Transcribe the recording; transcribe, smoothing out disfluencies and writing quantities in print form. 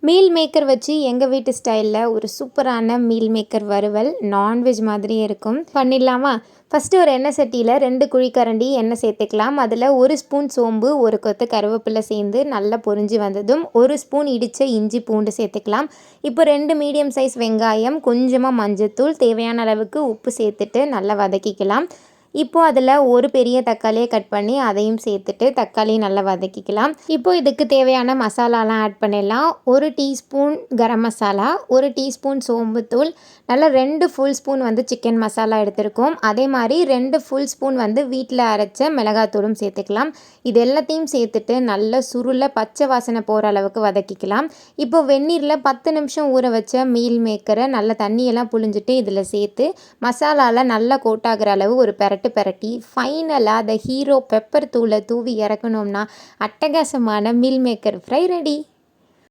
Meal maker வச்சு எங்கள் வீட்டு ஸ்டைலில் ஒரு சூப்பரான மீல் மேக்கர் வறுவல் நான்வெஜ் மாதிரியே இருக்கும். பண்ணிடலாமா? ஃபஸ்ட்டு ஒரு எண்ணெய் சட்டியில் 2 குழிக்கரண்டி எண்ணெய் சேர்த்துக்கலாம். அதில் 1 ஸ்பூன் சோம்பு, 1 கொத்து கருவேப்பிலை சேர்ந்து நல்லா பொரிஞ்சு வந்ததும் 1 ஸ்பூன் இடித்த இஞ்சி பூண்டு சேர்த்துக்கலாம். இப்போ 2 மீடியம் சைஸ் வெங்காயம், கொஞ்சமாக மஞ்சத்தூள், தேவையான அளவுக்கு உப்பு சேர்த்துட்டு நல்லா வதக்கிக்கலாம். இப்போ அதில் ஒரு பெரிய தக்காளியை கட் பண்ணி அதையும் சேர்த்துட்டு தக்காளி நல்லா வதக்கிக்கலாம். இப்போ இதுக்கு தேவையான மசாலாலாம் ஆட் பண்ணிடலாம். 1 டீஸ்பூன் கரம் மசாலா, 1 டீஸ்பூன் சோம்புத்தூள், நல்லா 2 ஃபுல் ஸ்பூன் சிக்கன் மசாலா எடுத்திருக்கோம். அதே மாதிரி 2 ஃபுல் ஸ்பூன் வீட்டில் அரைச்ச மிளகாத்தூளும் சேர்த்துக்கலாம். இது எல்லாத்தையும் சேர்த்துட்டு நல்லா சுருள பச்சை வாசனை போகிற அளவுக்கு வதக்கிக்கலாம். இப்போ வெந்நீரில் 10 நிமிஷம் ஊற வச்ச மீல் மேக்கரை நல்லா தண்ணியெல்லாம் புழிஞ்சிட்டு இதில் சேர்த்து மசாலாவில் நல்லா கோட்டாகிற அளவு ஒரு பெரட்டி ஃபைனலாக அந்த ஹீரோ பெப்பர் தூளை தூவி இறக்கணும்னா அட்டகாசமான மீல் மேக்கர் ஃப்ரை ரெடி.